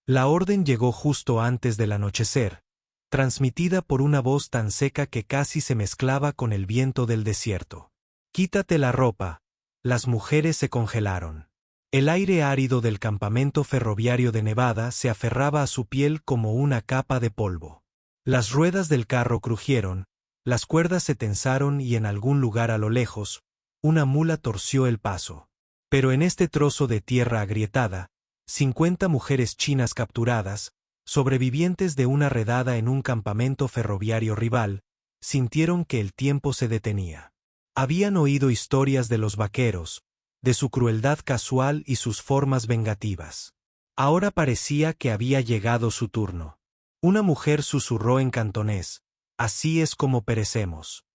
La orden llegó justo antes del anochecer, transmitida por una voz tan seca que casi se mezclaba con el viento del desierto. Quítate la ropa. Las mujeres se congelaron. El aire árido del campamento ferroviario de Nevada se aferraba a su piel como una capa de polvo. Las ruedas del carro crujieron, las cuerdas se tensaron y en algún lugar a lo lejos, una mula torció el paso. Pero en este trozo de tierra agrietada, 50 mujeres chinas capturadas, sobrevivientes de una redada en un campamento ferroviario rival, sintieron que el tiempo se detenía. Habían oído historias de los vaqueros, de su crueldad casual y sus formas vengativas. Ahora parecía que había llegado su turno. Una mujer susurró en cantonés: «Así es como perecemos».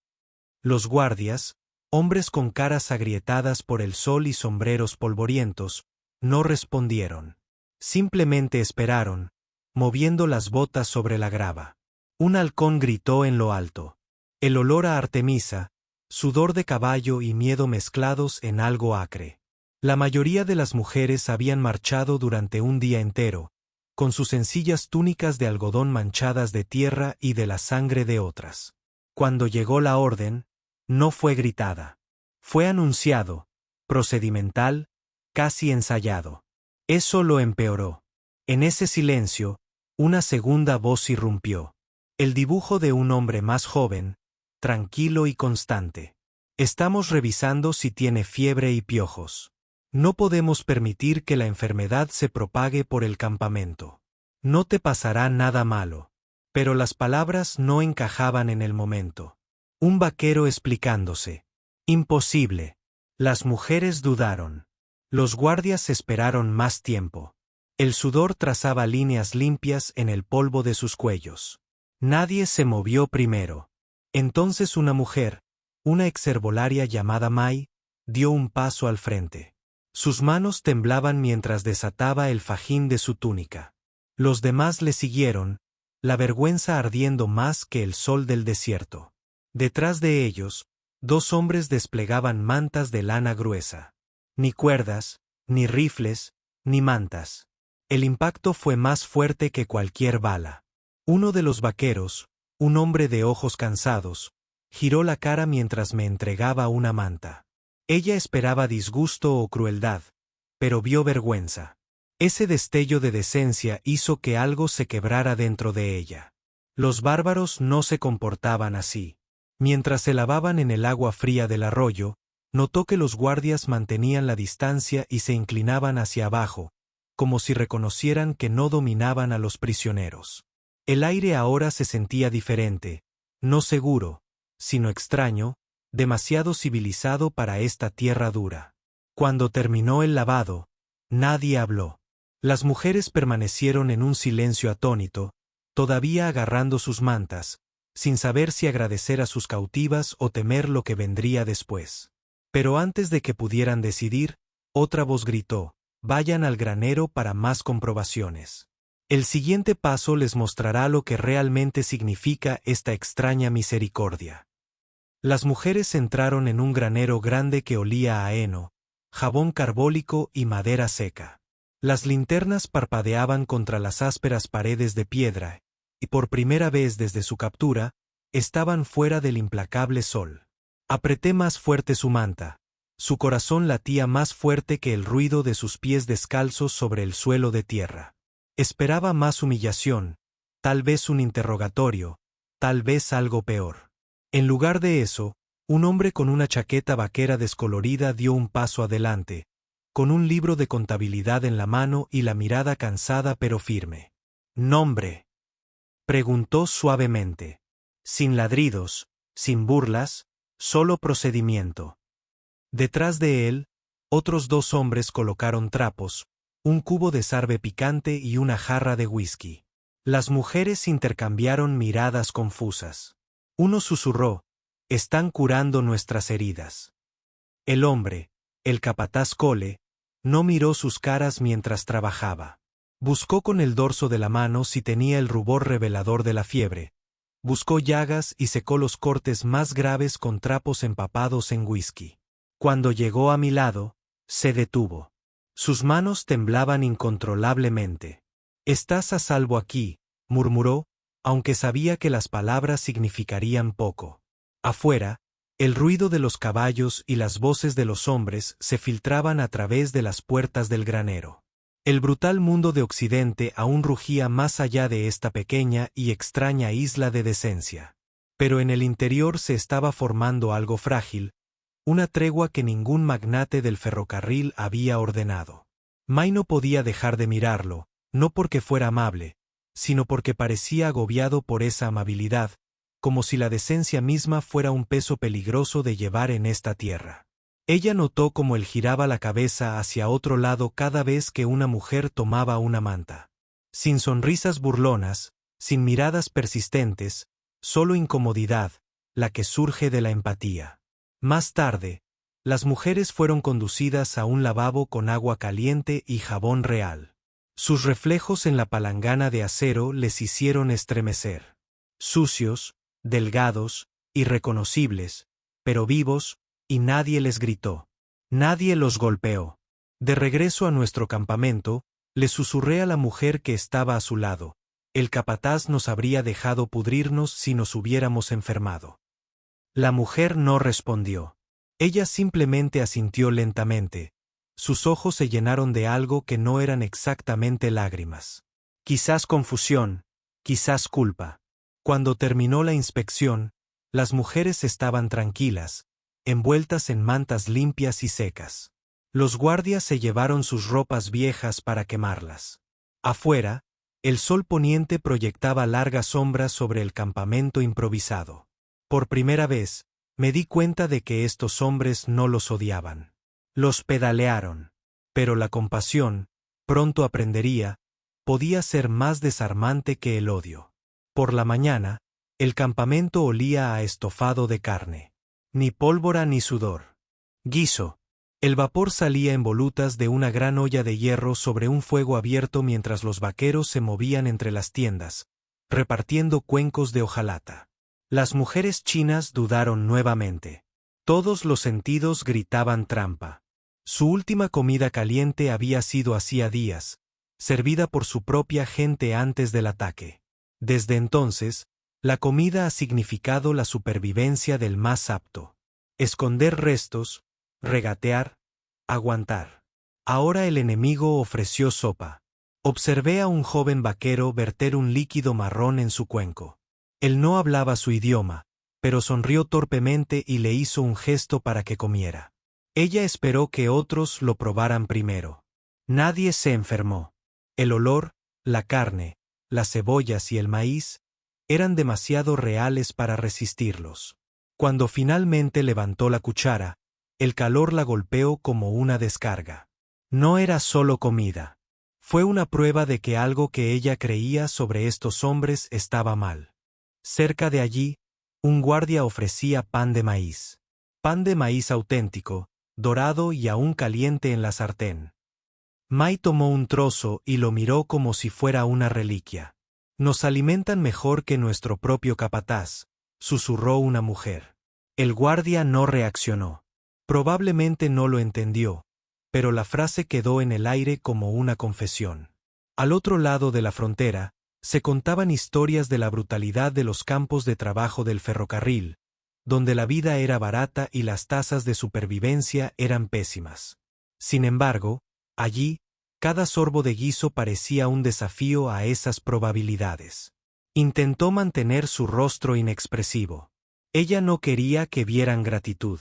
Los guardias, hombres con caras agrietadas por el sol y sombreros polvorientos, no respondieron. Simplemente esperaron, moviendo las botas sobre la grava. Un halcón gritó en lo alto. El olor a Artemisa, sudor de caballo y miedo mezclados en algo acre. La mayoría de las mujeres habían marchado durante un día entero, con sus sencillas túnicas de algodón manchadas de tierra y de la sangre de otras. Cuando llegó la orden, no fue gritada. Fue anunciado, procedimental, casi ensayado. Eso lo empeoró. En ese silencio, una segunda voz irrumpió. El dibujo de un hombre más joven, tranquilo y constante. Estamos revisando si tiene fiebre y piojos. No podemos permitir que la enfermedad se propague por el campamento. No te pasará nada malo. Pero las palabras no encajaban en el momento. Un vaquero explicándose. Imposible. Las mujeres dudaron. Los guardias esperaron más tiempo. El sudor trazaba líneas limpias en el polvo de sus cuellos. Nadie se movió primero. Entonces una mujer, una exherbolaria llamada Mai, dio un paso al frente. Sus manos temblaban mientras desataba el fajín de su túnica. Los demás le siguieron, la vergüenza ardiendo más que el sol del desierto. Detrás de ellos, 2 hombres desplegaban mantas de lana gruesa. Ni cuerdas, ni rifles, ni mantas. El impacto fue más fuerte que cualquier bala. Uno de los vaqueros, un hombre de ojos cansados, giró la cara mientras me entregaba una manta. Ella esperaba disgusto o crueldad, pero vio vergüenza. Ese destello de decencia hizo que algo se quebrara dentro de ella. Los bárbaros no se comportaban así. Mientras se lavaban en el agua fría del arroyo, notó que los guardias mantenían la distancia y se inclinaban hacia abajo, como si reconocieran que no dominaban a los prisioneros. El aire ahora se sentía diferente, no seguro, sino extraño, demasiado civilizado para esta tierra dura. Cuando terminó el lavado, nadie habló. Las mujeres permanecieron en un silencio atónito, todavía agarrando sus mantas, sin saber si agradecer a sus cautivas o temer lo que vendría después. Pero antes de que pudieran decidir, otra voz gritó: «Vayan al granero para más comprobaciones». El siguiente paso les mostrará lo que realmente significa esta extraña misericordia. Las mujeres entraron en un granero grande que olía a heno, jabón carbólico y madera seca. Las linternas parpadeaban contra las ásperas paredes de piedra, y por primera vez desde su captura, estaban fuera del implacable sol. Apreté más fuerte su manta. Su corazón latía más fuerte que el ruido de sus pies descalzos sobre el suelo de tierra. Esperaba más humillación, tal vez un interrogatorio, tal vez algo peor. En lugar de eso, un hombre con una chaqueta vaquera descolorida dio un paso adelante, con un libro de contabilidad en la mano y la mirada cansada pero firme. «¿Nombre?», preguntó suavemente. Sin ladridos, sin burlas, solo procedimiento. Detrás de él, otros 2 hombres colocaron trapos, un cubo de sarve picante y una jarra de whisky. Las mujeres intercambiaron miradas confusas. Uno susurró: «Están curando nuestras heridas». El hombre, el capataz Cole, no miró sus caras mientras trabajaba. Buscó con el dorso de la mano si tenía el rubor revelador de la fiebre. Buscó llagas y secó los cortes más graves con trapos empapados en whisky. Cuando llegó a mi lado, se detuvo. Sus manos temblaban incontrolablemente. Estás a salvo aquí, murmuró, aunque sabía que las palabras significarían poco. Afuera, el ruido de los caballos y las voces de los hombres se filtraban a través de las puertas del granero. El brutal mundo de Occidente aún rugía más allá de esta pequeña y extraña isla de decencia. Pero en el interior se estaba formando algo frágil, una tregua que ningún magnate del ferrocarril había ordenado. Mai no podía dejar de mirarlo, no porque fuera amable, sino porque parecía agobiado por esa amabilidad, como si la decencia misma fuera un peso peligroso de llevar en esta tierra. Ella notó cómo él giraba la cabeza hacia otro lado cada vez que una mujer tomaba una manta. Sin sonrisas burlonas, sin miradas persistentes, solo incomodidad, la que surge de la empatía. Más tarde, las mujeres fueron conducidas a un lavabo con agua caliente y jabón real. Sus reflejos en la palangana de acero les hicieron estremecer. Sucios, delgados, irreconocibles, pero vivos, y nadie les gritó. Nadie los golpeó. De regreso a nuestro campamento, le susurré a la mujer que estaba a su lado. El capataz nos habría dejado pudrirnos si nos hubiéramos enfermado. La mujer no respondió. Ella simplemente asintió lentamente. Sus ojos se llenaron de algo que no eran exactamente lágrimas. Quizás confusión, quizás culpa. Cuando terminó la inspección, las mujeres estaban tranquilas, envueltas en mantas limpias y secas. Los guardias se llevaron sus ropas viejas para quemarlas. Afuera, el sol poniente proyectaba largas sombras sobre el campamento improvisado. Por primera vez, me di cuenta de que estos hombres no los odiaban. Los pedalearon. Pero la compasión, pronto aprendería, podía ser más desarmante que el odio. Por la mañana, el campamento olía a estofado de carne. Ni pólvora ni sudor. Guiso. El vapor salía en volutas de una gran olla de hierro sobre un fuego abierto mientras los vaqueros se movían entre las tiendas, repartiendo cuencos de hojalata. Las mujeres chinas dudaron nuevamente. Todos los sentidos gritaban trampa. Su última comida caliente había sido hacía días, servida por su propia gente antes del ataque. Desde entonces, la comida ha significado la supervivencia del más apto. Esconder restos, regatear, aguantar. Ahora el enemigo ofreció sopa. Observé a un joven vaquero verter un líquido marrón en su cuenco. Él no hablaba su idioma, pero sonrió torpemente y le hizo un gesto para que comiera. Ella esperó que otros lo probaran primero. Nadie se enfermó. El olor, la carne, las cebollas y el maíz eran demasiado reales para resistirlos. Cuando finalmente levantó la cuchara, el calor la golpeó como una descarga. No era solo comida. Fue una prueba de que algo que ella creía sobre estos hombres estaba mal. Cerca de allí, un guardia ofrecía pan de maíz. Pan de maíz auténtico, dorado y aún caliente en la sartén. Mai tomó un trozo y lo miró como si fuera una reliquia. Nos alimentan mejor que nuestro propio capataz, susurró una mujer. El guardia no reaccionó. Probablemente no lo entendió, pero la frase quedó en el aire como una confesión. Al otro lado de la frontera, se contaban historias de la brutalidad de los campos de trabajo del ferrocarril, donde la vida era barata y las tasas de supervivencia eran pésimas. Sin embargo, allí, cada sorbo de guiso parecía un desafío a esas probabilidades. Intentó mantener su rostro inexpresivo. Ella no quería que vieran gratitud.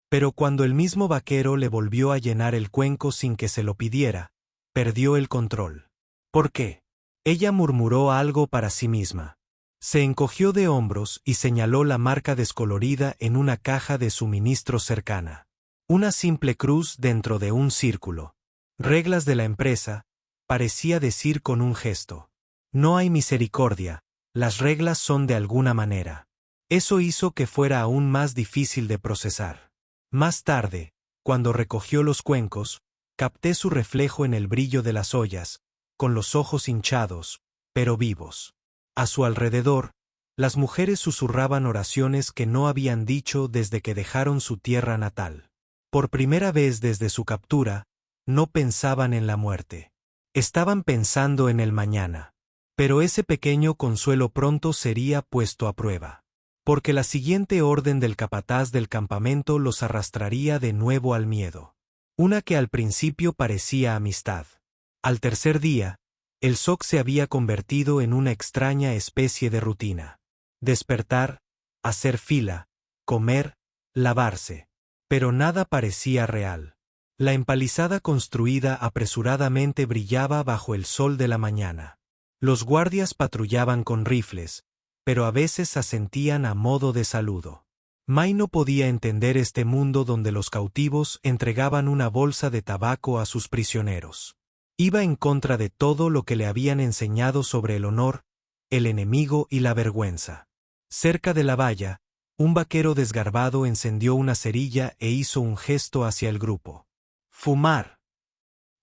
Pero cuando el mismo vaquero le volvió a llenar el cuenco sin que se lo pidiera, perdió el control. ¿Por qué? Ella murmuró algo para sí misma. Se encogió de hombros y señaló la marca descolorida en una caja de suministro cercana. Una simple cruz dentro de un círculo. Reglas de la empresa, parecía decir con un gesto. No hay misericordia, las reglas son de alguna manera. Eso hizo que fuera aún más difícil de procesar. Más tarde, cuando recogió los cuencos, capté su reflejo en el brillo de las ollas, con los ojos hinchados, pero vivos. A su alrededor, las mujeres susurraban oraciones que no habían dicho desde que dejaron su tierra natal. Por primera vez desde su captura, no pensaban en la muerte. Estaban pensando en el mañana. Pero ese pequeño consuelo pronto sería puesto a prueba. Porque la siguiente orden del capataz del campamento los arrastraría de nuevo al miedo. Una que al principio parecía amistad. Al tercer día, el shock se había convertido en una extraña especie de rutina. Despertar, hacer fila, comer, lavarse. Pero nada parecía real. La empalizada construida apresuradamente brillaba bajo el sol de la mañana. Los guardias patrullaban con rifles, pero a veces asentían a modo de saludo. Mai no podía entender este mundo donde los cautivos entregaban una bolsa de tabaco a sus prisioneros. Iba en contra de todo lo que le habían enseñado sobre el honor, el enemigo y la vergüenza. Cerca de la valla, un vaquero desgarbado encendió una cerilla e hizo un gesto hacia el grupo. «Fumar».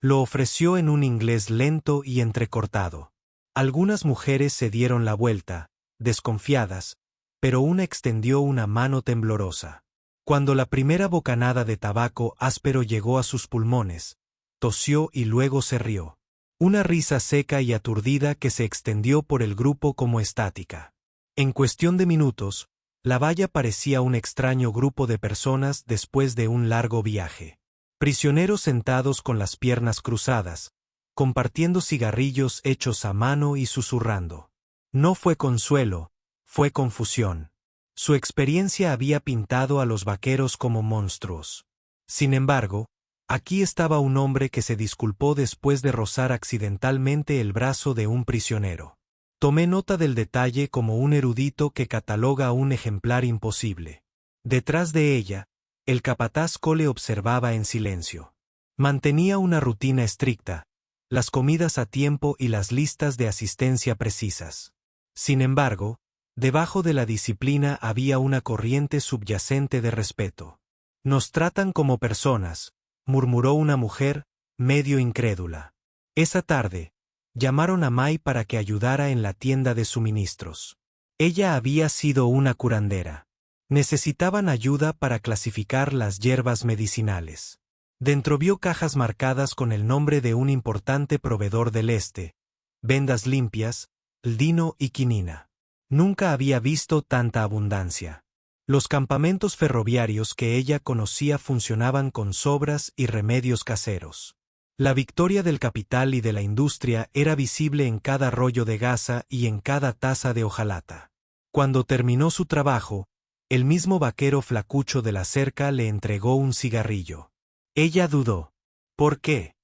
Lo ofreció en un inglés lento y entrecortado. Algunas mujeres se dieron la vuelta, desconfiadas, pero una extendió una mano temblorosa. Cuando la primera bocanada de tabaco áspero llegó a sus pulmones, tosió y luego se rió. Una risa seca y aturdida que se extendió por el grupo como estática. En cuestión de minutos, la valla parecía un extraño grupo de personas después de un largo viaje. Prisioneros sentados con las piernas cruzadas, compartiendo cigarrillos hechos a mano y susurrando. No fue consuelo, fue confusión. Su experiencia había pintado a los vaqueros como monstruos. Sin embargo, aquí estaba un hombre que se disculpó después de rozar accidentalmente el brazo de un prisionero. Tomé nota del detalle como un erudito que cataloga un ejemplar imposible. Detrás de ella, el capataz Cole observaba en silencio. Mantenía una rutina estricta, las comidas a tiempo y las listas de asistencia precisas. Sin embargo, debajo de la disciplina había una corriente subyacente de respeto. «Nos tratan como personas», murmuró una mujer, medio incrédula. Esa tarde, llamaron a Mai para que ayudara en la tienda de suministros. Ella había sido una curandera. Necesitaban ayuda para clasificar las hierbas medicinales. Dentro vio cajas marcadas con el nombre de un importante proveedor del este, vendas limpias, lino y quinina. Nunca había visto tanta abundancia. Los campamentos ferroviarios que ella conocía funcionaban con sobras y remedios caseros. La victoria del capital y de la industria era visible en cada rollo de gasa y en cada taza de hojalata. Cuando terminó su trabajo, el mismo vaquero flacucho de la cerca le entregó un cigarrillo. Ella dudó. ¿Por qué?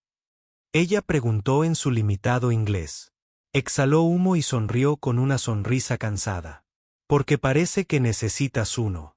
Ella preguntó en su limitado inglés. Exhaló humo y sonrió con una sonrisa cansada. Porque parece que necesitas uno.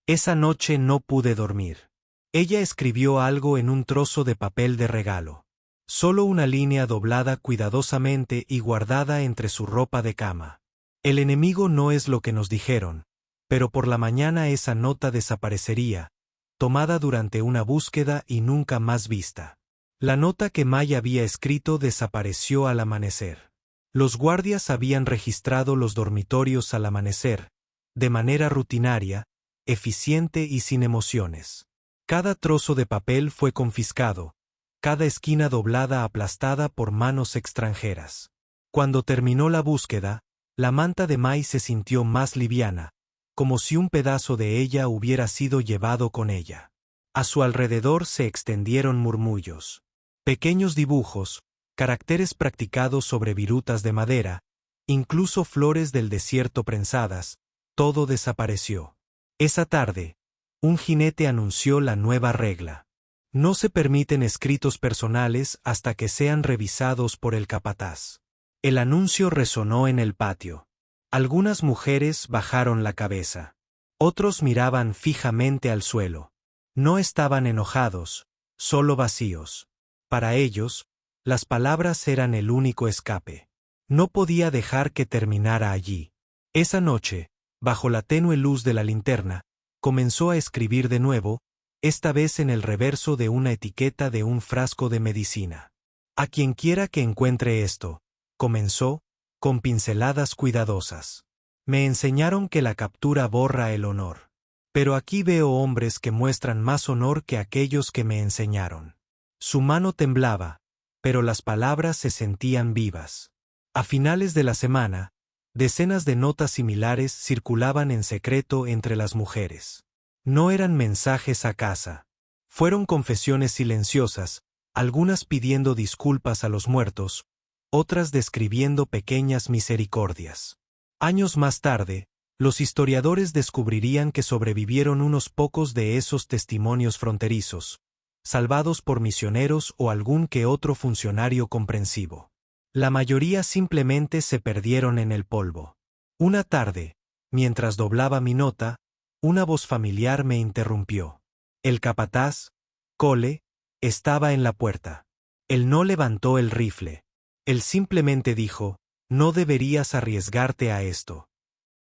Esa noche no pude dormir. Ella escribió algo en un trozo de papel de regalo. Solo una línea doblada cuidadosamente y guardada entre su ropa de cama. El enemigo no es lo que nos dijeron, pero por la mañana esa nota desaparecería, tomada durante una búsqueda y nunca más vista. La nota que Mai había escrito desapareció al amanecer. Los guardias habían registrado los dormitorios al amanecer, de manera rutinaria, eficiente y sin emociones. Cada trozo de papel fue confiscado, cada esquina doblada aplastada por manos extranjeras. Cuando terminó la búsqueda, la manta de Mai se sintió más liviana, como si un pedazo de ella hubiera sido llevado con ella. A su alrededor se extendieron murmullos. Pequeños dibujos, caracteres practicados sobre virutas de madera, incluso flores del desierto prensadas, todo desapareció. Esa tarde, un jinete anunció la nueva regla. No se permiten escritos personales hasta que sean revisados por el capataz. El anuncio resonó en el patio. Algunas mujeres bajaron la cabeza. Otros miraban fijamente al suelo. No estaban enojados, solo vacíos. Para ellos, las palabras eran el único escape. No podía dejar que terminara allí. Esa noche, bajo la tenue luz de la linterna, comenzó a escribir de nuevo, esta vez en el reverso de una etiqueta de un frasco de medicina. A quien quiera que encuentre esto, comenzó, con pinceladas cuidadosas. Me enseñaron que la captura borra el honor. Pero aquí veo hombres que muestran más honor que aquellos que me enseñaron. Su mano temblaba, pero las palabras se sentían vivas. A finales de la semana, decenas de notas similares circulaban en secreto entre las mujeres. No eran mensajes a casa. Fueron confesiones silenciosas, algunas pidiendo disculpas a los muertos, otras describiendo pequeñas misericordias. Años más tarde, los historiadores descubrirían que sobrevivieron unos pocos de esos testimonios fronterizos, salvados por misioneros o algún que otro funcionario comprensivo. La mayoría simplemente se perdieron en el polvo. Una tarde, mientras doblaba mi nota, una voz familiar me interrumpió. El capataz, Cole, estaba en la puerta. Él no levantó el rifle. Él simplemente dijo, «No deberías arriesgarte a esto».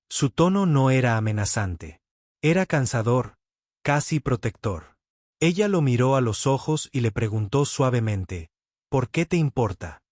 Su tono no era amenazante. Era cansador, casi protector. Ella lo miró a los ojos y le preguntó suavemente, «¿Por qué te importa?».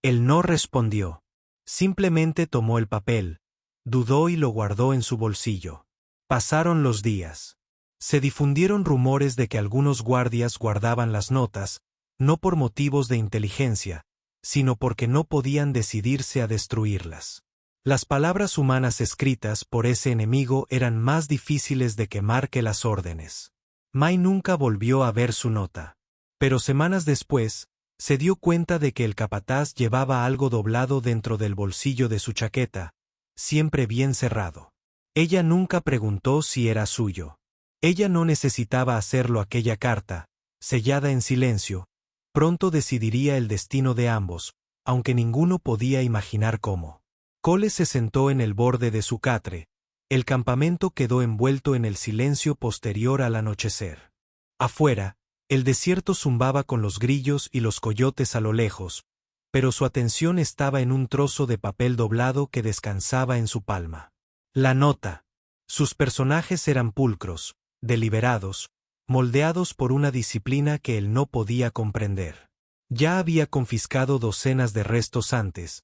Él no respondió. Simplemente tomó el papel, dudó y lo guardó en su bolsillo. Pasaron los días. Se difundieron rumores de que algunos guardias guardaban las notas, no por motivos de inteligencia, sino porque no podían decidirse a destruirlas. Las palabras humanas escritas por ese enemigo eran más difíciles de quemar que las órdenes. Mai nunca volvió a ver su nota. Pero semanas después, se dio cuenta de que el capataz llevaba algo doblado dentro del bolsillo de su chaqueta, siempre bien cerrado. Ella nunca preguntó si era suyo. Ella no necesitaba hacerlo. Aquella carta, sellada en silencio, pronto decidiría el destino de ambos, aunque ninguno podía imaginar cómo. Cole se sentó en el borde de su catre. El campamento quedó envuelto en el silencio posterior al anochecer. Afuera, el desierto zumbaba con los grillos y los coyotes a lo lejos, pero su atención estaba en un trozo de papel doblado que descansaba en su palma. La nota. Sus personajes eran pulcros, deliberados, moldeados por una disciplina que él no podía comprender. Ya había confiscado docenas de restos antes,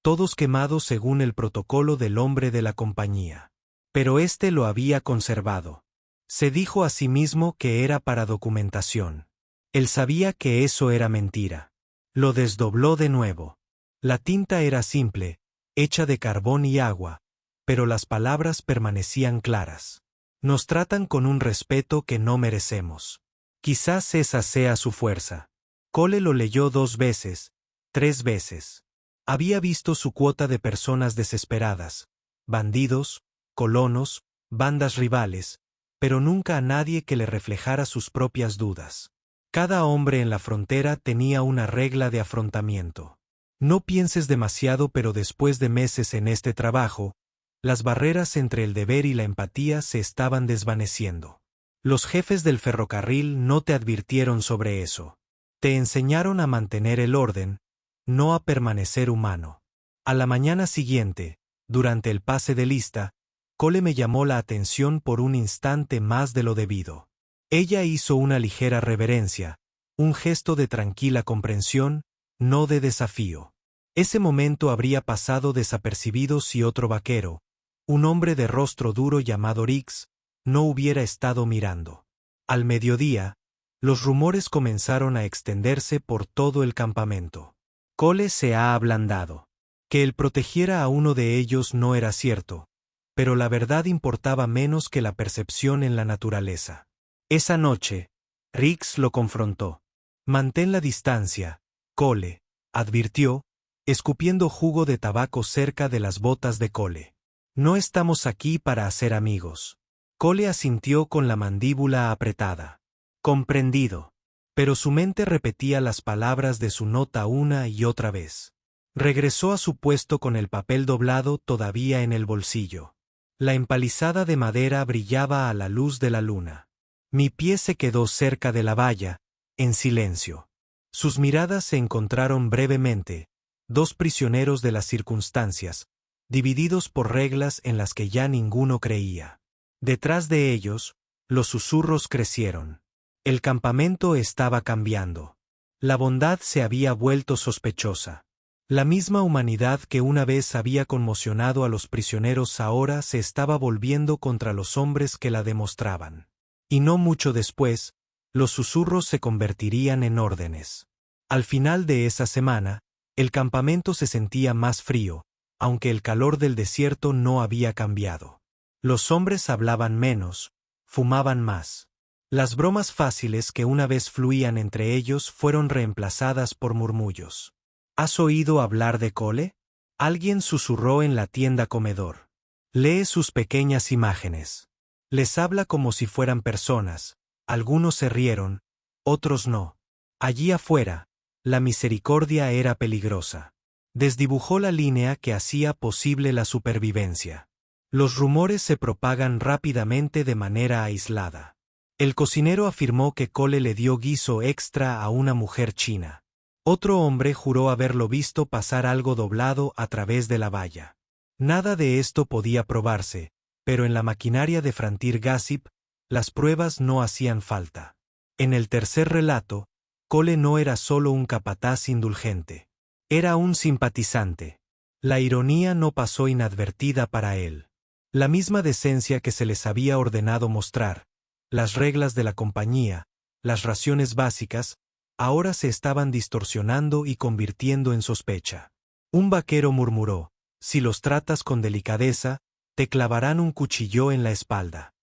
todos quemados según el protocolo del hombre de la compañía. Pero éste lo había conservado. Se dijo a sí mismo que era para documentación. Él sabía que eso era mentira. Lo desdobló de nuevo. La tinta era simple, hecha de carbón y agua, pero las palabras permanecían claras. Nos tratan con un respeto que no merecemos. Quizás esa sea su fuerza. Cole lo leyó 2 veces, 3 veces. Había visto su cuota de personas desesperadas, bandidos, colonos, bandas rivales, pero nunca a nadie que le reflejara sus propias dudas. Cada hombre en la frontera tenía una regla de afrontamiento. No pienses demasiado, pero después de meses en este trabajo, las barreras entre el deber y la empatía se estaban desvaneciendo. Los jefes del ferrocarril no te advirtieron sobre eso. Te enseñaron a mantener el orden, no a permanecer humano. A la mañana siguiente, durante el pase de lista, Cole me llamó la atención por un instante más de lo debido. Ella hizo una ligera reverencia, un gesto de tranquila comprensión, no de desafío. Ese momento habría pasado desapercibido si otro vaquero, un hombre de rostro duro llamado Rix, no hubiera estado mirando. Al mediodía, los rumores comenzaron a extenderse por todo el campamento. Cole se ha ablandado. Que él protegiera a uno de ellos no era cierto, pero la verdad importaba menos que la percepción en la naturaleza. Esa noche, Rix lo confrontó. «Mantén la distancia, Cole», advirtió, escupiendo jugo de tabaco cerca de las botas de Cole. «No estamos aquí para hacer amigos». Cole asintió con la mandíbula apretada. «Comprendido». Pero su mente repetía las palabras de su nota una y otra vez. Regresó a su puesto con el papel doblado todavía en el bolsillo. La empalizada de madera brillaba a la luz de la luna. Mi pie se quedó cerca de la valla, en silencio. Sus miradas se encontraron brevemente, 2 prisioneros de las circunstancias, divididos por reglas en las que ya ninguno creía. Detrás de ellos, los susurros crecieron. El campamento estaba cambiando. La bondad se había vuelto sospechosa. La misma humanidad que una vez había conmocionado a los prisioneros ahora se estaba volviendo contra los hombres que la demostraban. Y no mucho después, los susurros se convertirían en órdenes. Al final de esa semana, el campamento se sentía más frío, aunque el calor del desierto no había cambiado. Los hombres hablaban menos, fumaban más. Las bromas fáciles que una vez fluían entre ellos fueron reemplazadas por murmullos. ¿Has oído hablar de Cole? Alguien susurró en la tienda comedor. Lee sus pequeñas imágenes. Les habla como si fueran personas. Algunos se rieron, otros no. Allí afuera, la misericordia era peligrosa. Desdibujó la línea que hacía posible la supervivencia. Los rumores se propagan rápidamente de manera aislada. El cocinero afirmó que Cole le dio guiso extra a una mujer china. Otro hombre juró haberlo visto pasar algo doblado a través de la valla. Nada de esto podía probarse, pero en la maquinaria de Frontier Gossip, las pruebas no hacían falta. En el tercer relato, Cole no era solo un capataz indulgente. Era un simpatizante. La ironía no pasó inadvertida para él. La misma decencia que se les había ordenado mostrar, las reglas de la compañía, las raciones básicas, ahora se estaban distorsionando y convirtiendo en sospecha. Un vaquero murmuró: si los tratas con delicadeza, te clavarán un cuchillo en la espalda.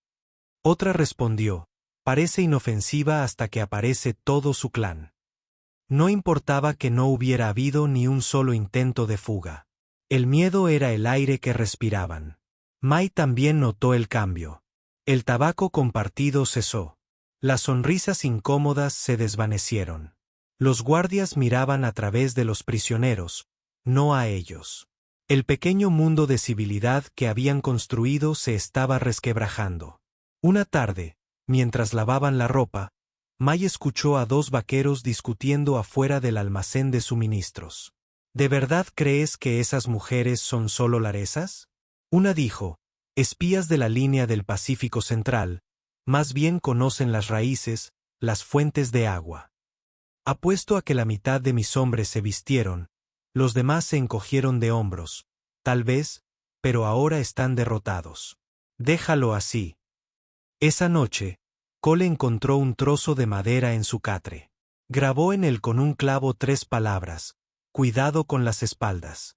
Otra respondió: parece inofensiva hasta que aparece todo su clan. No importaba que no hubiera habido ni un solo intento de fuga. El miedo era el aire que respiraban. Mai también notó el cambio. El tabaco compartido cesó. Las sonrisas incómodas se desvanecieron. Los guardias miraban a través de los prisioneros, no a ellos. El pequeño mundo de civilidad que habían construido se estaba resquebrajando. Una tarde, mientras lavaban la ropa, Mai escuchó a dos vaqueros discutiendo afuera del almacén de suministros. ¿De verdad crees que esas mujeres son solo laresas? Una dijo: espías de la línea del Pacífico Central, más bien conocen las raíces, las fuentes de agua. Apuesto a que la mitad de mis hombres se vistieron, los demás se encogieron de hombros, tal vez, pero ahora están derrotados. Déjalo así. Esa noche, Cole encontró un trozo de madera en su catre. Grabó en él con un clavo 3 palabras: cuidado con las espaldas.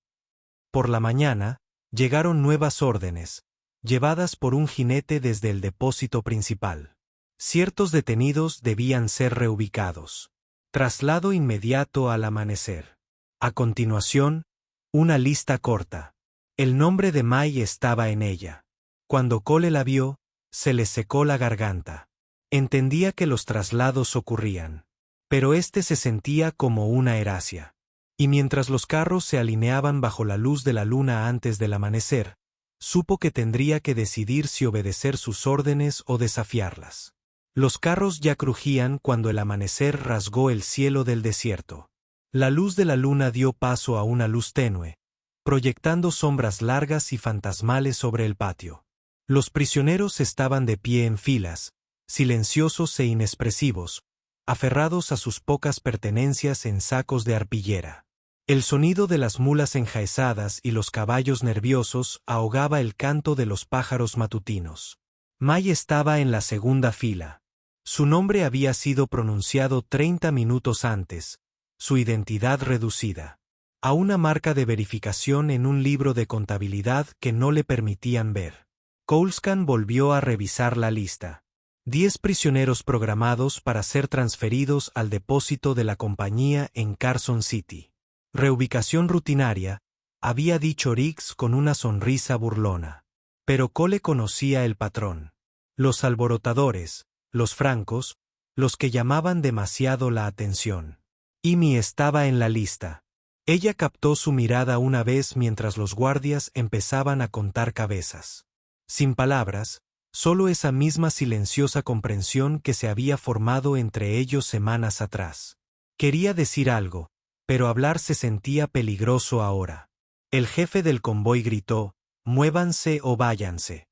Por la mañana, llegaron nuevas órdenes, llevadas por un jinete desde el depósito principal. Ciertos detenidos debían ser reubicados. Traslado inmediato al amanecer. A continuación, una lista corta. El nombre de Mai estaba en ella. Cuando Cole la vio, se le secó la garganta. Entendía que los traslados ocurrían, pero este se sentía como una heracia. Y mientras los carros se alineaban bajo la luz de la luna antes del amanecer, supo que tendría que decidir si obedecer sus órdenes o desafiarlas. Los carros ya crujían cuando el amanecer rasgó el cielo del desierto. La luz de la luna dio paso a una luz tenue, proyectando sombras largas y fantasmales sobre el patio. Los prisioneros estaban de pie en filas, silenciosos e inexpresivos, aferrados a sus pocas pertenencias en sacos de arpillera. El sonido de las mulas enjaezadas y los caballos nerviosos ahogaba el canto de los pájaros matutinos. Mai estaba en la segunda fila. Su nombre había sido pronunciado 30 minutos antes, su identidad reducida a una marca de verificación en un libro de contabilidad que no le permitían ver. Coulscan volvió a revisar la lista. 10 prisioneros programados para ser transferidos al depósito de la compañía en Carson City. Reubicación rutinaria, había dicho Riggs con una sonrisa burlona. Pero Cole conocía el patrón. Los alborotadores, los francos, los que llamaban demasiado la atención. Amy estaba en la lista. Ella captó su mirada una vez mientras los guardias empezaban a contar cabezas. Sin palabras, solo esa misma silenciosa comprensión que se había formado entre ellos semanas atrás. Quería decir algo, pero hablar se sentía peligroso ahora. El jefe del convoy gritó: «Muévanse o váyanse».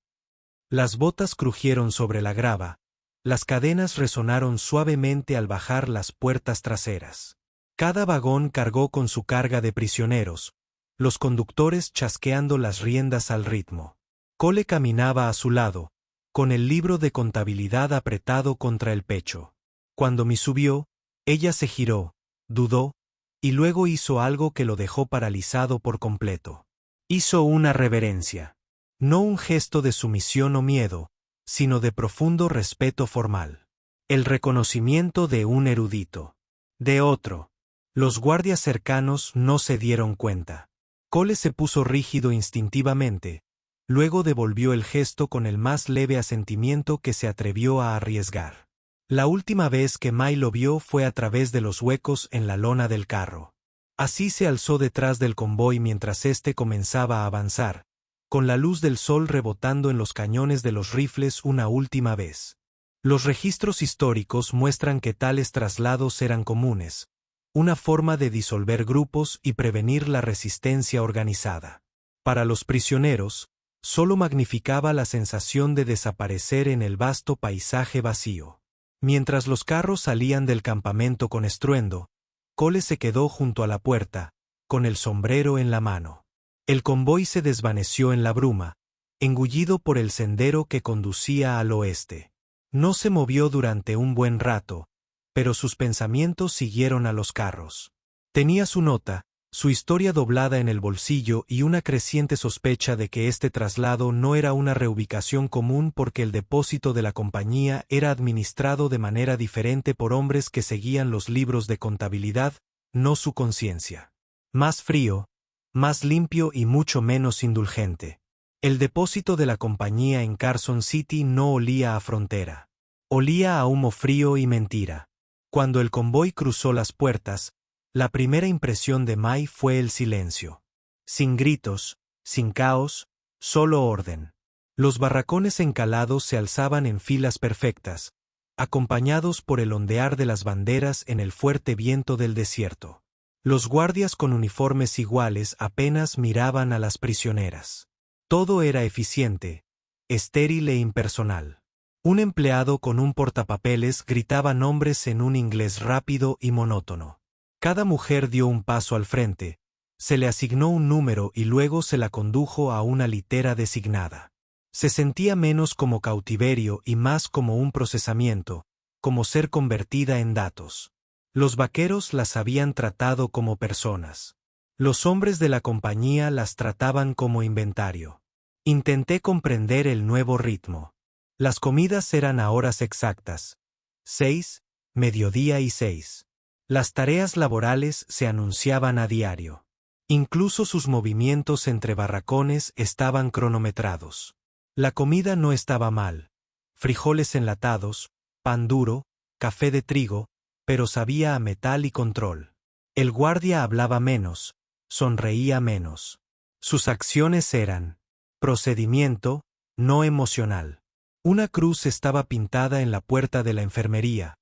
Las botas crujieron sobre la grava, las cadenas resonaron suavemente al bajar las puertas traseras. Cada vagón cargó con su carga de prisioneros, los conductores chasqueando las riendas al ritmo. Cole caminaba a su lado, con el libro de contabilidad apretado contra el pecho. Cuando me subió, ella se giró, dudó, y luego hizo algo que lo dejó paralizado por completo. Hizo una reverencia. No un gesto de sumisión o miedo, sino de profundo respeto formal. El reconocimiento de un erudito. De otro. Los guardias cercanos no se dieron cuenta. Cole se puso rígido instintivamente, luego devolvió el gesto con el más leve asentimiento que se atrevió a arriesgar. La última vez que Mai lo vio fue a través de los huecos en la lona del carro. Así se alzó detrás del convoy mientras éste comenzaba a avanzar, con la luz del sol rebotando en los cañones de los rifles una última vez. Los registros históricos muestran que tales traslados eran comunes, una forma de disolver grupos y prevenir la resistencia organizada. Para los prisioneros, solo magnificaba la sensación de desaparecer en el vasto paisaje vacío. Mientras los carros salían del campamento con estruendo, Cole se quedó junto a la puerta, con el sombrero en la mano. El convoy se desvaneció en la bruma, engullido por el sendero que conducía al oeste. No se movió durante un buen rato, pero sus pensamientos siguieron a los carros. Tenía su nota, su historia doblada en el bolsillo y una creciente sospecha de que este traslado no era una reubicación común porque el depósito de la compañía era administrado de manera diferente por hombres que seguían los libros de contabilidad, no su conciencia. Más frío, más limpio y mucho menos indulgente. El depósito de la compañía en Carson City no olía a frontera. Olía a humo frío y mentira. Cuando el convoy cruzó las puertas, la primera impresión de Mai fue el silencio. Sin gritos, sin caos, solo orden. Los barracones encalados se alzaban en filas perfectas, acompañados por el ondear de las banderas en el fuerte viento del desierto. Los guardias con uniformes iguales apenas miraban a las prisioneras. Todo era eficiente, estéril e impersonal. Un empleado con un portapapeles gritaba nombres en un inglés rápido y monótono. Cada mujer dio un paso al frente, se le asignó un número y luego se la condujo a una litera designada. Se sentía menos como cautiverio y más como un procesamiento, como ser convertida en datos. Los vaqueros las habían tratado como personas. Los hombres de la compañía las trataban como inventario. Intenté comprender el nuevo ritmo. Las comidas eran a horas exactas. 6, mediodía y 6. Las tareas laborales se anunciaban a diario. Incluso sus movimientos entre barracones estaban cronometrados. La comida no estaba mal. Frijoles enlatados, pan duro, café de trigo, pero sabía a metal y control. El guardia hablaba menos, sonreía menos. Sus acciones eran procedimiento, no emocional. Una cruz estaba pintada en la puerta de la enfermería,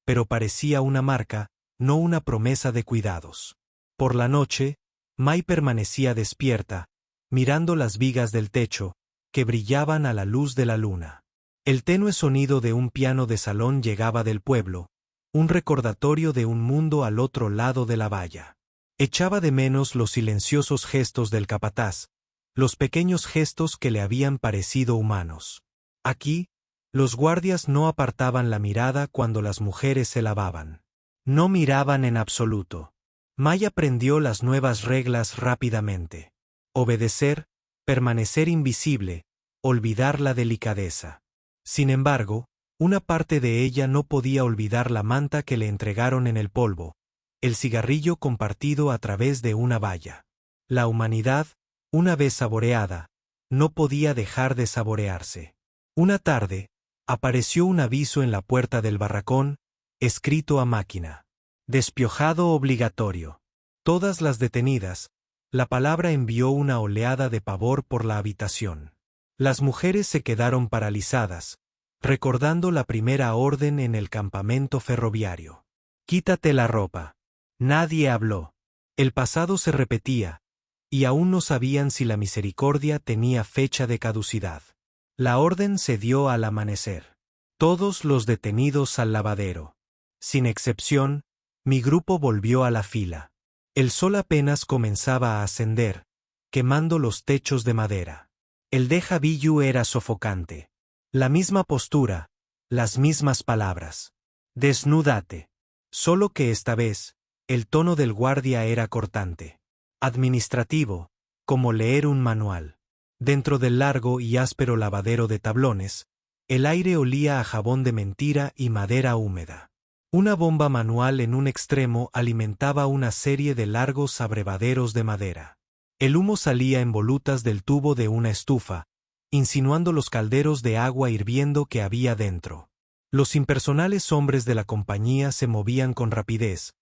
pero parecía una marca, no una promesa de cuidados. Por la noche, Mai permanecía despierta, mirando las vigas del techo, que brillaban a la luz de la luna. El tenue sonido de un piano de salón llegaba del pueblo, un recordatorio de un mundo al otro lado de la valla. Echaba de menos los silenciosos gestos del capataz, los pequeños gestos que le habían parecido humanos. Aquí, los guardias no apartaban la mirada cuando las mujeres se lavaban. No miraban en absoluto. Mai aprendió las nuevas reglas rápidamente. Obedecer, permanecer invisible, olvidar la delicadeza. Sin embargo, una parte de ella no podía olvidar la manta que le entregaron en el polvo, el cigarrillo compartido a través de una valla. La humanidad, una vez saboreada, no podía dejar de saborearse. Una tarde, apareció un aviso en la puerta del barracón, escrito a máquina. Despiojado obligatorio. Todas las detenidas, la palabra envió una oleada de pavor por la habitación. Las mujeres se quedaron paralizadas, recordando la primera orden en el campamento ferroviario. Quítate la ropa. Nadie habló. El pasado se repetía, y aún no sabían si la misericordia tenía fecha de caducidad. La orden se dio al amanecer. Todos los detenidos al lavadero. Sin excepción, mi grupo volvió a la fila. El sol apenas comenzaba a ascender, quemando los techos de madera. El de Javillu era sofocante. La misma postura, las mismas palabras. Desnúdate. Solo que esta vez, El tono del guardia era cortante. Administrativo, como leer un manual. Dentro del largo y áspero lavadero de tablones, el aire olía a jabón de mentira y madera húmeda. Una bomba manual en un extremo alimentaba una serie de largos abrevaderos de madera. El humo salía en volutas del tubo de una estufa, insinuando los calderos de agua hirviendo que había dentro. Los impersonales hombres de la compañía se movían con rapidez,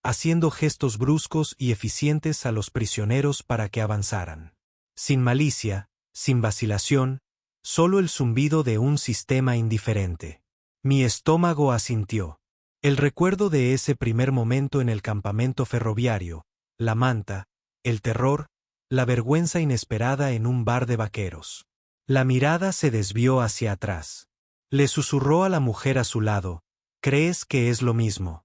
haciendo gestos bruscos y eficientes a los prisioneros para que avanzaran. Sin malicia, sin vacilación, solo el zumbido de un sistema indiferente. Mi estómago asintió. El recuerdo de ese primer momento en el campamento ferroviario, la manta, el terror, la vergüenza inesperada en un bar de vaqueros. La mirada se desvió hacia atrás. Le susurró a la mujer a su lado, ¿crees que es lo mismo?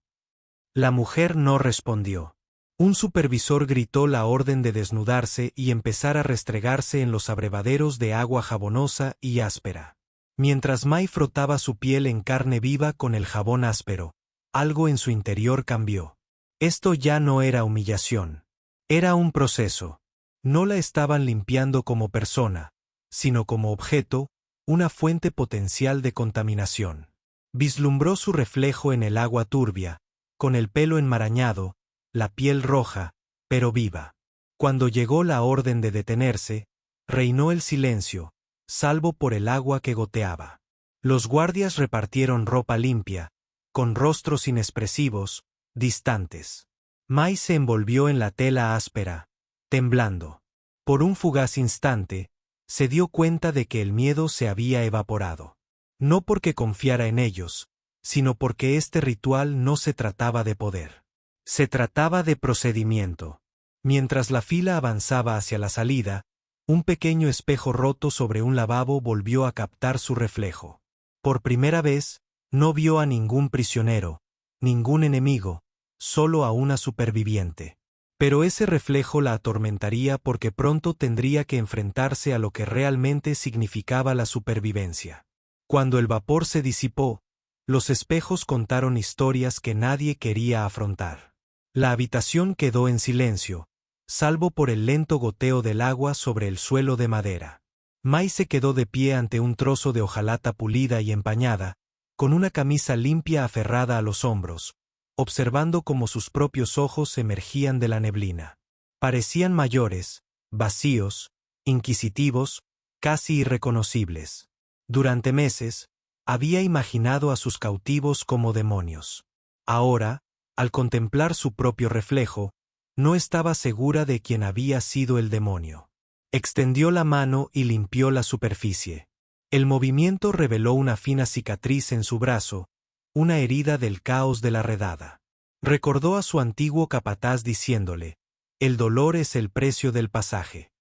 La mujer no respondió. Un supervisor gritó la orden de desnudarse y empezar a restregarse en los abrevaderos de agua jabonosa y áspera. Mientras Mai frotaba su piel en carne viva con el jabón áspero, algo en su interior cambió. Esto ya no era humillación. Era un proceso. No la estaban limpiando como persona, sino como objeto, una fuente potencial de contaminación. Vislumbró su reflejo en el agua turbia, con el pelo enmarañado, la piel roja, pero viva. Cuando llegó la orden de detenerse, reinó el silencio, salvo por el agua que goteaba. Los guardias repartieron ropa limpia, con rostros inexpresivos, distantes. Mai se envolvió en la tela áspera, temblando. Por un fugaz instante, se dio cuenta de que el miedo se había evaporado. No porque confiara en ellos, sino porque este ritual no se trataba de poder. Se trataba de procedimiento. Mientras la fila avanzaba hacia la salida, un pequeño espejo roto sobre un lavabo volvió a captar su reflejo. Por primera vez, no vio a ningún prisionero, ningún enemigo, solo a una superviviente. Pero ese reflejo la atormentaría porque pronto tendría que enfrentarse a lo que realmente significaba la supervivencia. Cuando el vapor se disipó, los espejos contaron historias que nadie quería afrontar. La habitación quedó en silencio, salvo por el lento goteo del agua sobre el suelo de madera. Mai se quedó de pie ante un trozo de hojalata pulida y empañada, con una camisa limpia aferrada a los hombros, observando cómo sus propios ojos emergían de la neblina. Parecían mayores, vacíos, inquisitivos, casi irreconocibles. Durante meses, había imaginado a sus cautivos como demonios. Ahora, al contemplar su propio reflejo, no estaba segura de quién había sido el demonio. Extendió la mano y limpió la superficie. El movimiento reveló una fina cicatriz en su brazo, una herida del caos de la redada. Recordó a su antiguo capataz diciéndole, el dolor es el precio del pasaje.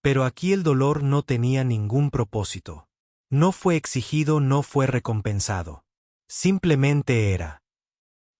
Pero aquí el dolor no tenía ningún propósito. No fue exigido, no fue recompensado. Simplemente era.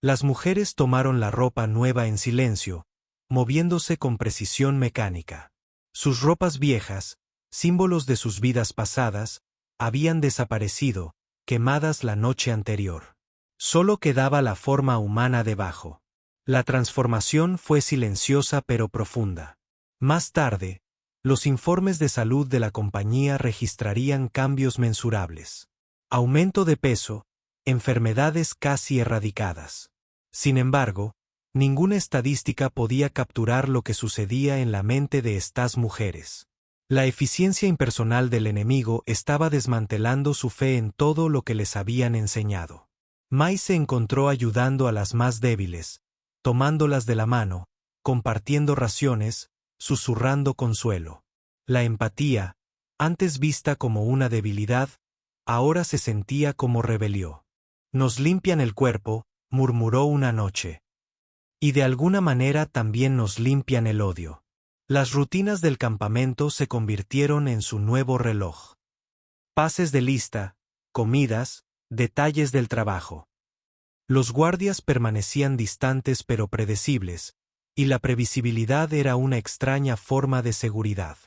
Las mujeres tomaron la ropa nueva en silencio, moviéndose con precisión mecánica. Sus ropas viejas, símbolos de sus vidas pasadas, habían desaparecido, quemadas la noche anterior. Solo quedaba la forma humana debajo. La transformación fue silenciosa pero profunda. Más tarde, los informes de salud de la compañía registrarían cambios mensurables. Aumento de peso, enfermedades casi erradicadas. Sin embargo, ninguna estadística podía capturar lo que sucedía en la mente de estas mujeres. La eficiencia impersonal del enemigo estaba desmantelando su fe en todo lo que les habían enseñado. Mai se encontró ayudando a las más débiles, tomándolas de la mano, compartiendo raciones, susurrando consuelo. La empatía, antes vista como una debilidad, ahora se sentía como rebelión. Nos limpian el cuerpo, murmuró una noche. Y de alguna manera también nos limpian el odio. Las rutinas del campamento se convirtieron en su nuevo reloj. Pases de lista, comidas, detalles del trabajo. Los guardias permanecían distantes pero predecibles, y la previsibilidad era una extraña forma de seguridad.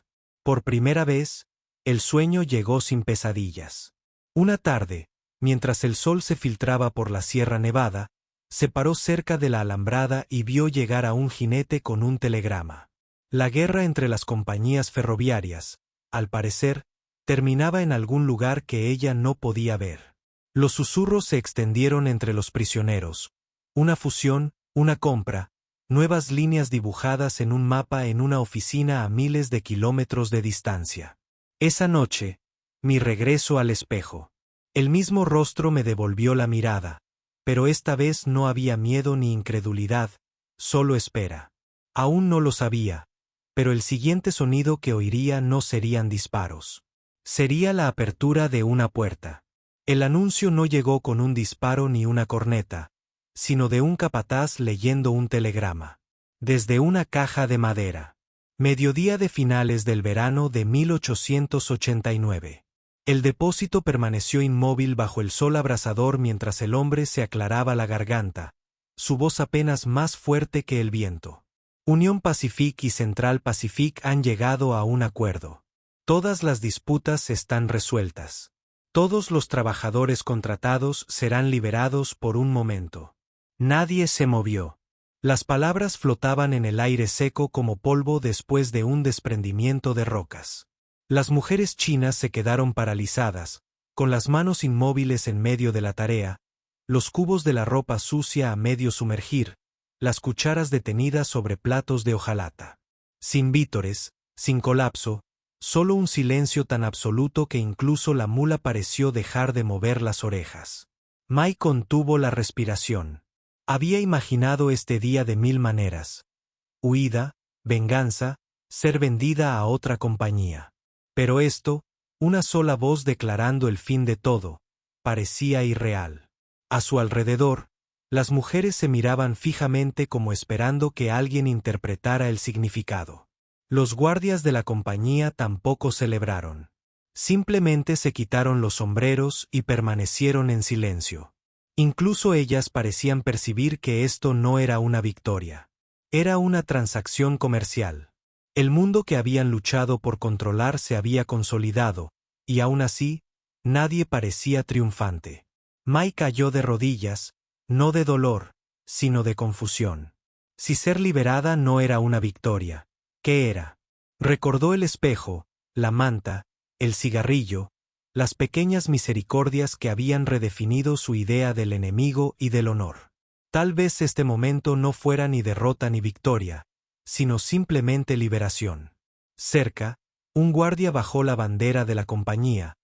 Por primera vez, el sueño llegó sin pesadillas. Una tarde, mientras el sol se filtraba por la Sierra Nevada, Se paró cerca de la alambrada y vio llegar a un jinete con un telegrama. La guerra entre las compañías ferroviarias, al parecer, terminaba en algún lugar que ella no podía ver. Los susurros se extendieron entre los prisioneros. Una fusión, una compra, nuevas líneas dibujadas en un mapa en una oficina a miles de kilómetros de distancia. Esa noche, mi regreso al espejo. El mismo rostro me devolvió la mirada, pero esta vez no había miedo ni incredulidad, solo espera. Aún no lo sabía, pero el siguiente sonido que oiría no serían disparos. Sería la apertura de una puerta. El anuncio no llegó con un disparo ni una corneta, sino de un capataz leyendo un telegrama. Desde una caja de madera. Mediodía de finales del verano de 1889. El depósito permaneció inmóvil bajo el sol abrasador mientras el hombre se aclaraba la garganta, su voz apenas más fuerte que el viento. Union Pacific y Central Pacific han llegado a un acuerdo. Todas las disputas están resueltas. Todos los trabajadores contratados serán liberados por un momento. Nadie se movió. Las palabras flotaban en el aire seco como polvo después de un desprendimiento de rocas. Las mujeres chinas se quedaron paralizadas, con las manos inmóviles en medio de la tarea, los cubos de la ropa sucia a medio sumergir, las cucharas detenidas sobre platos de hojalata. Sin vítores, sin colapso, solo un silencio tan absoluto que incluso la mula pareció dejar de mover las orejas. Mai contuvo la respiración. Había imaginado este día de mil maneras. Huida, venganza, ser vendida a otra compañía. Pero esto, una sola voz declarando el fin de todo, parecía irreal. A su alrededor, las mujeres se miraban fijamente como esperando que alguien interpretara el significado. Los guardias de la compañía tampoco celebraron. Simplemente se quitaron los sombreros y permanecieron en silencio. Incluso ellas parecían percibir que esto no era una victoria. Era una transacción comercial. El mundo que habían luchado por controlar se había consolidado, y aún así, nadie parecía triunfante. Mai cayó de rodillas, no de dolor, sino de confusión. Si ser liberada no era una victoria, ¿qué era? Recordó el espejo, la manta, el cigarrillo, las pequeñas misericordias que habían redefinido su idea del enemigo y del honor. Tal vez este momento no fuera ni derrota ni victoria, sino simplemente liberación. Cerca, un guardia bajó la bandera de la compañía,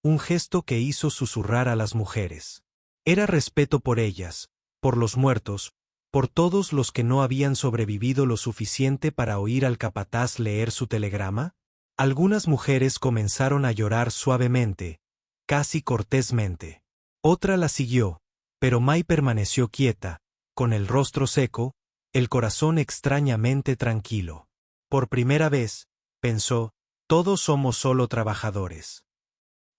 un gesto que hizo susurrar a las mujeres. Era respeto por ellas, por los muertos, por todos los que no habían sobrevivido lo suficiente para oír al capataz leer su telegrama. Algunas mujeres comenzaron a llorar suavemente, casi cortésmente. Otra la siguió, pero Mai permaneció quieta, con el rostro seco, el corazón extrañamente tranquilo. Por primera vez, pensó, todos somos solo trabajadores.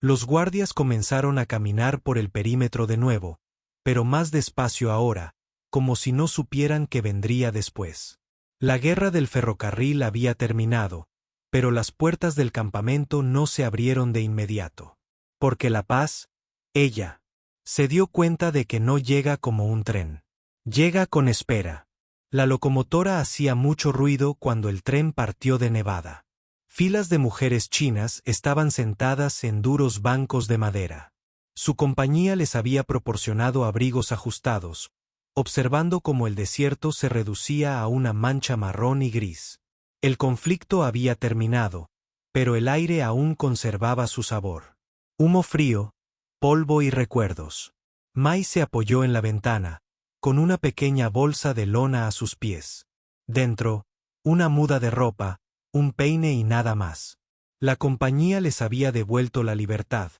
Los guardias comenzaron a caminar por el perímetro de nuevo, pero más despacio ahora, como si no supieran qué vendría después. La guerra del ferrocarril había terminado, pero las puertas del campamento no se abrieron de inmediato. Porque la paz, ella, se dio cuenta de que no llega como un tren. Llega con espera. La locomotora hacía mucho ruido cuando el tren partió de Nevada. Filas de mujeres chinas estaban sentadas en duros bancos de madera. Su compañía les había proporcionado abrigos ajustados, observando cómo el desierto se reducía a una mancha marrón y gris. El conflicto había terminado, pero el aire aún conservaba su sabor. Humo frío, polvo y recuerdos. Mai se apoyó en la ventana, con una pequeña bolsa de lona a sus pies. Dentro, una muda de ropa, un peine y nada más. La compañía les había devuelto la libertad,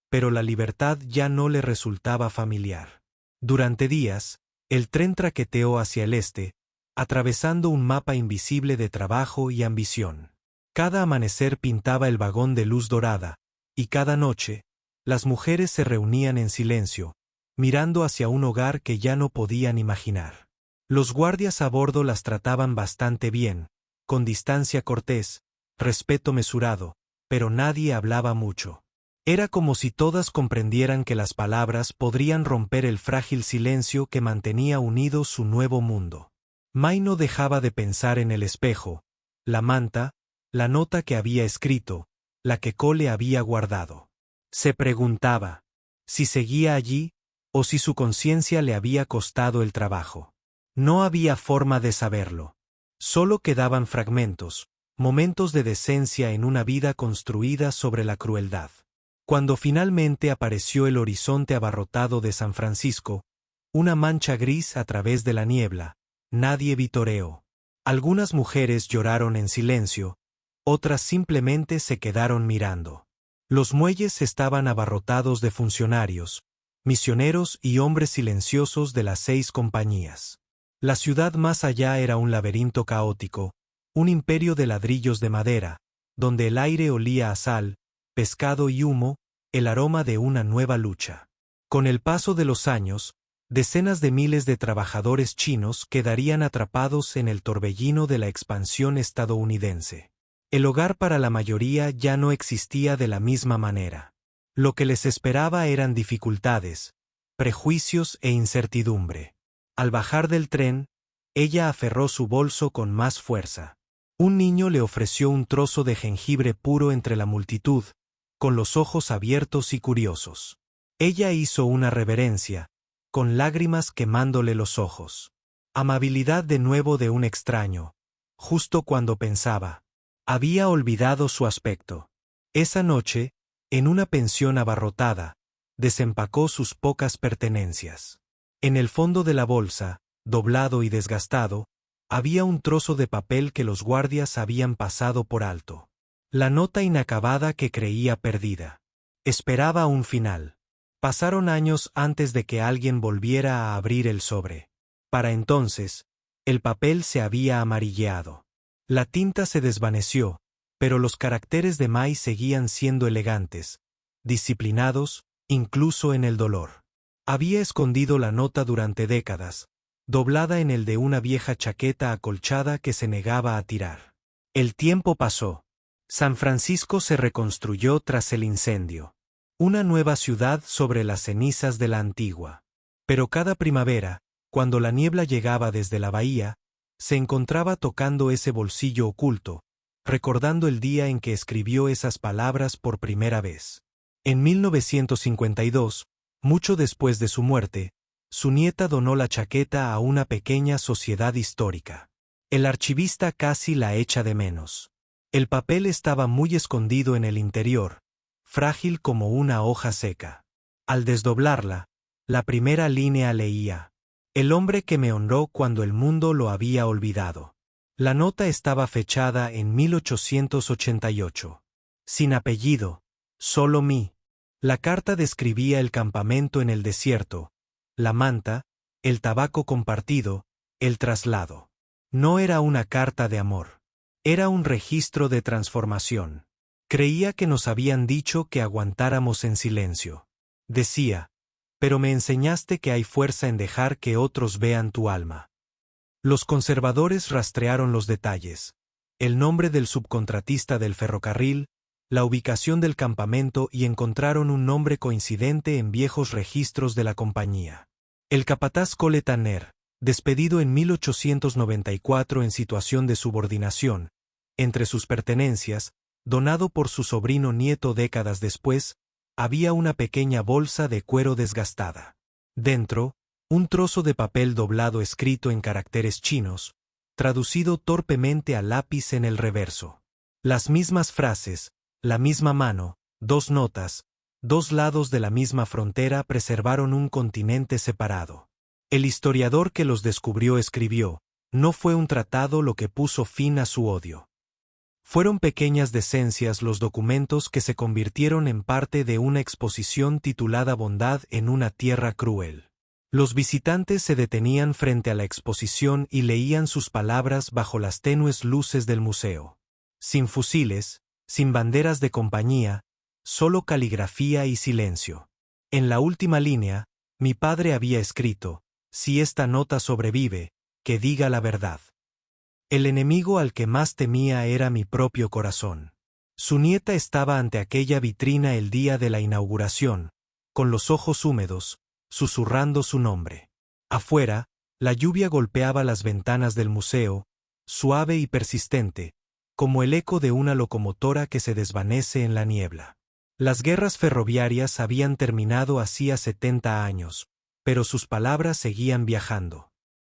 pero la libertad ya no le resultaba familiar. Durante días, el tren traqueteó hacia el este, atravesando un mapa invisible de trabajo y ambición. Cada amanecer pintaba el vagón de luz dorada, y cada noche, las mujeres se reunían en silencio, mirando hacia un hogar que ya no podían imaginar. Los guardias a bordo las trataban bastante bien, con distancia cortés, respeto mesurado, pero nadie hablaba mucho. Era como si todas comprendieran que las palabras podrían romper el frágil silencio que mantenía unido su nuevo mundo. Mai no dejaba de pensar en el espejo, la manta, la nota que había escrito, la que Cole había guardado. Se preguntaba si seguía allí o si su conciencia le había costado el trabajo. No había forma de saberlo. Solo quedaban fragmentos, momentos de decencia en una vida construida sobre la crueldad. Cuando finalmente apareció el horizonte abarrotado de San Francisco, una mancha gris a través de la niebla, nadie vitoreó. Algunas mujeres lloraron en silencio, otras simplemente se quedaron mirando. Los muelles estaban abarrotados de funcionarios, misioneros y hombres silenciosos de las 6 compañías. La ciudad más allá era un laberinto caótico, un imperio de ladrillos de madera, donde el aire olía a sal, pescado y humo, el aroma de una nueva lucha. Con el paso de los años, decenas de miles de trabajadores chinos quedarían atrapados en el torbellino de la expansión estadounidense. El hogar para la mayoría ya no existía de la misma manera. Lo que les esperaba eran dificultades, prejuicios e incertidumbre. Al bajar del tren, ella aferró su bolso con más fuerza. Un niño le ofreció un trozo de jengibre puro entre la multitud, con los ojos abiertos y curiosos. Ella hizo una reverencia, con lágrimas quemándole los ojos. Amabilidad de nuevo de un extraño, justo cuando pensaba. Había olvidado su aspecto. Esa noche, en una pensión abarrotada, desempacó sus pocas pertenencias. En el fondo de la bolsa, doblado y desgastado, había un trozo de papel que los guardias habían pasado por alto. La nota inacabada que creía perdida. Esperaba un final. Pasaron años antes de que alguien volviera a abrir el sobre. Para entonces, el papel se había amarilleado. La tinta se desvaneció, pero los caracteres de Mai seguían siendo elegantes, disciplinados, incluso en el dolor. Había escondido la nota durante décadas, doblada en el de una vieja chaqueta acolchada que se negaba a tirar. El tiempo pasó. San Francisco se reconstruyó tras el incendio. Una nueva ciudad sobre las cenizas de la antigua. Pero cada primavera, cuando la niebla llegaba desde la bahía, se encontraba tocando ese bolsillo oculto, recordando el día en que escribió esas palabras por primera vez. En 1952, mucho después de su muerte, su nieta donó la chaqueta a una pequeña sociedad histórica. El archivista casi la echa de menos. El papel estaba muy escondido en el interior, frágil como una hoja seca. Al desdoblarla, la primera línea leía: el hombre que me honró cuando el mundo lo había olvidado. La nota estaba fechada en 1888. Sin apellido, solo mí. La carta describía el campamento en el desierto, la manta, el tabaco compartido, el traslado. No era una carta de amor. Era un registro de transformación. Creía que nos habían dicho que aguantáramos en silencio. Decía: pero me enseñaste que hay fuerza en dejar que otros vean tu alma. Los conservadores rastrearon los detalles: el nombre del subcontratista del ferrocarril, la ubicación del campamento, y encontraron un nombre coincidente en viejos registros de la compañía. El capataz Cole Tanner, despedido en 1894 en situación de subordinación, entre sus pertenencias, donado por su sobrino nieto décadas después, había una pequeña bolsa de cuero desgastada. Dentro, un trozo de papel doblado escrito en caracteres chinos, traducido torpemente a lápiz en el reverso. Las mismas frases, la misma mano, 2 notas, 2 lados de la misma frontera preservaron un continente separado. El historiador que los descubrió escribió: no fue un tratado lo que puso fin a su odio. Fueron pequeñas decencias los documentos que se convirtieron en parte de una exposición titulada Bondad en una tierra cruel. Los visitantes se detenían frente a la exposición y leían sus palabras bajo las tenues luces del museo. Sin fusiles, sin banderas de compañía, solo caligrafía y silencio. En la última línea, mi padre había escrito: si esta nota sobrevive, que diga la verdad. El enemigo al que más temía era mi propio corazón. Su nieta estaba ante aquella vitrina el día de la inauguración, con los ojos húmedos, susurrando su nombre. Afuera, la lluvia golpeaba las ventanas del museo, suave y persistente, como el eco de una locomotora que se desvanece en la niebla. Las guerras ferroviarias habían terminado hacía 70 años, pero sus palabras seguían viajando.